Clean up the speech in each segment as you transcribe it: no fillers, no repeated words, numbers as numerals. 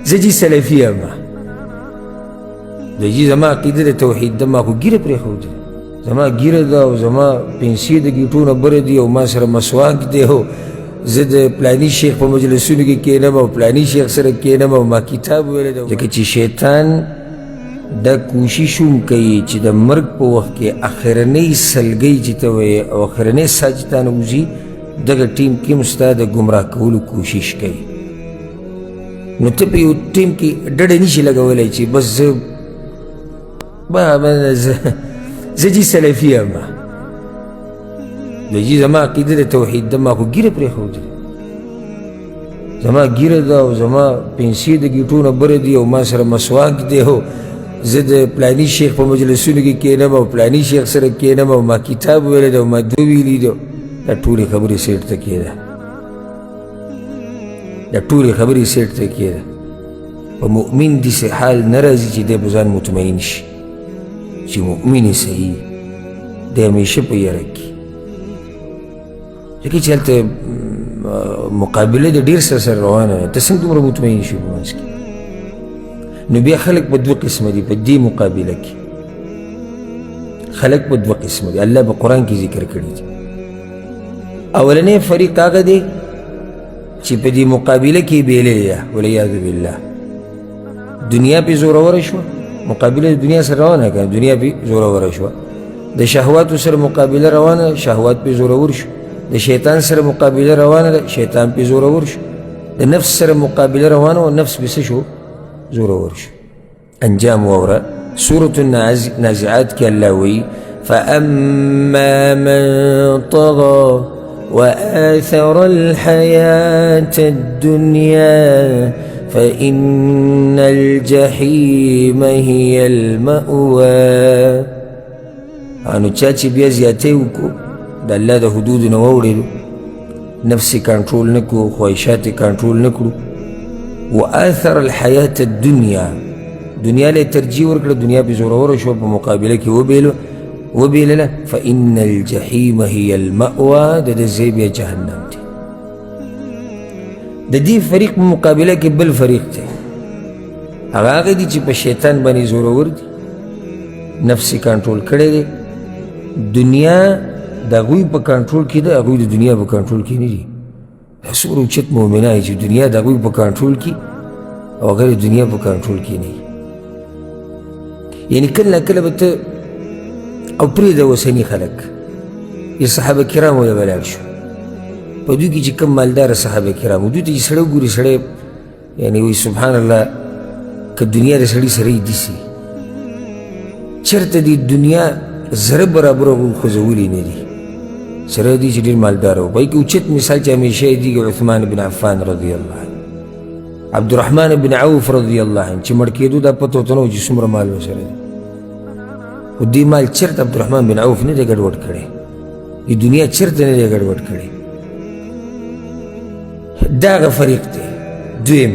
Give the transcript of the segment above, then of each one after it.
زه جی سلفي یم د جی زما عقیده د توحید ده ما خو ګیره پرېښودله زما ګیره ده او زما پنسي د ګیټو نه بره دي او ما سره مسواک دی او زه د پلاني شیخ په مجلسونو کې کښېنم او پلاني شیخ سره کښېنم او ما کتاب ویلی ده ځکه چې شیطان دا کوشش هم کوي چې د مرګ په وخت کې اخرنۍ سلګۍ چې ته وایې او اخرنۍ سا چې تا نه وځي دغه ټیم کې هم ستا د ګمراه کولو کوشش کوي نو ته په یو ټیم کې ډډه نشي لګولی چې بس زه جی سلفي یم د جی زما عقیده د توحید ده ما خو ګیره پرېښودله زما ګیره ده او زما پنسي د ګیټو نه بره دي او ما سره مسواک دی او زه د پلاني شیخ په مجلسونو کې کښېنم او پلاني شیخ سره کښېنم او ما کتاب ویلی ده او ما دو ویلي ده دا ټولې خبرې سیټ ته کېده دا ټولې خبرې سیټ ته کېده په مؤمن داسې حال نه راځي چې دی په ځان مطمئن شي چې مؤمن یې صحیح دی همیشه په یره کې ځکه چې هلته مقابله د ډېر سره روانه ده ته څنګه دومره مطمئن شي په منځ کې نو بیا خلق په دوه قسمه دي په دې مقابله کې خلق په دوه قسمه دي الله په قرآن کې ذکر کړي دي اولنی فریق هغه دی چې په دې مقابله کې بیلې ده والعیاذ بالله دنیا پې زوروره شوه مقابله د دنیا سره روانه که دنیا پې زوروره شوه د شهواتو سره مقابله روانه شهوات پې زورور شو د شیطان سره مقابله روانه ده شیطان پې زورور شو د نفس سره مقابله روانه و نفس پې څه شو زورور شو انجام واوره سورة النازعات کې الله وایي فأما من طغى وآثر الحياة الدنيا فإن الجحيم هي المأوى انو چا چې بیا زیاتې وکړو د الله د حدودو نه واوړېدو نفس یې کنټرول نه کړو خواهشات یې کنټرول نه کړو وآثر الحياة الدنيا دنیا له ترجیح ورکړه دنیا پې زوروره شوه په مقابله کې وبیلله فإن الجحیم هي المأوى د ده ځای بیا جهنم دی د دې فریق په مقابله کې بل فریق دی هغه هغه دي چې په شیطان باندې زورور دي نفس یې کنټرول کړی دی دنیا د هغوی په کنټرول کې ده هغوی د دنیا په کنټرول کې نه دي دا څومره اوچت مؤمنان چې دنیا د هغوی په کنټرول کې او هغه د دنیا په کنټرول کې نه یعنی کله کله به ته او پرېږده اوسني خلک یې صحابه کرامو له به لاړ شو په دوی کې چې کوم مالداره صحابه کرامو دوی ته چې سړی وګوري سړی یعنې وایي سبحان الله که دنیا د سړي سره یې دیسي چېرته دې دنیا زره برابر هغوی خوځولي نه دي سره دی چې ډېر مالداره و په کې اوچت مثال چې همیشه یې دیږي عثمان بن عفان رضی الله عنه عبدالرحمن بن عوف رضی الله عنه چې مړ کېدو دا پته ورته نه و چې څومره مال ورسره دی خو دې مال چېرته عبدالرحمن بن عوف نه دی ګډوډ کړی دې دنیا چېرته نه دی ګډوډ کړی دا هغه فریق دی دویم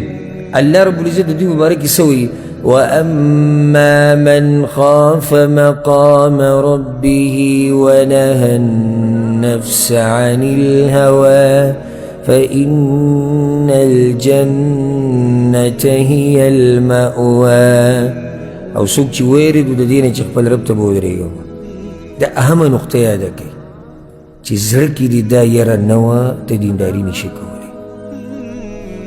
الله رب العزت د دوی مبارک څه وایي وأما من خاف مقام ربه ونهى النفس عن الهوى فإن الجنة هي المأوى او څوک چې ویرېدو د دې نه چې خپل رب ته به ودرېږم دا اهمه نقطه یاده کړئ چې زړه کې دې دا یره نه وه ته دینداري نشي کولی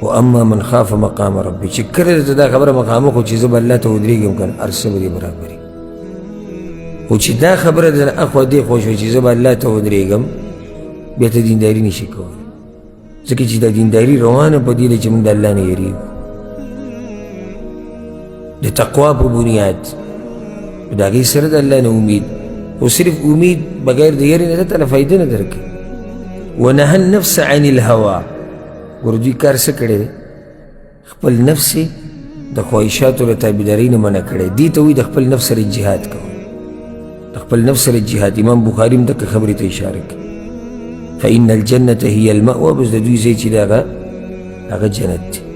واما من خاف مقام ربي چې کله ته دا خبره مقامه خو چې زه به الله ته ودرېږم که نه هر څه به دې برابري خو چې دا خبره د اخوا دې خوښ وي چې زه به الله ته ودرېږم بیا ته دینداري نشي کولی ځکه چې دا دینداري روانه په دې ده چې موږ د الله نه یېرېږو د تقوا په بنیاد د هغې سره د الله نه امید خو صرف امید بغیر د یېرې نه ده تعالی فایده نه درکوي ونهى النفس عن الهوى ګوره دوی کار څه کړی دی خپل نفس یې د خواهشاتو له تابعدارۍ نه منع کړی دې ته وایي د خپل نفس سره جهاد کول د خپل نفس سره جهاد امام بخاري هم دغه خبرې ته اشاره کوي فإن الجنة هي المأوى بس د دوی ځای چې دی هغه جنت دی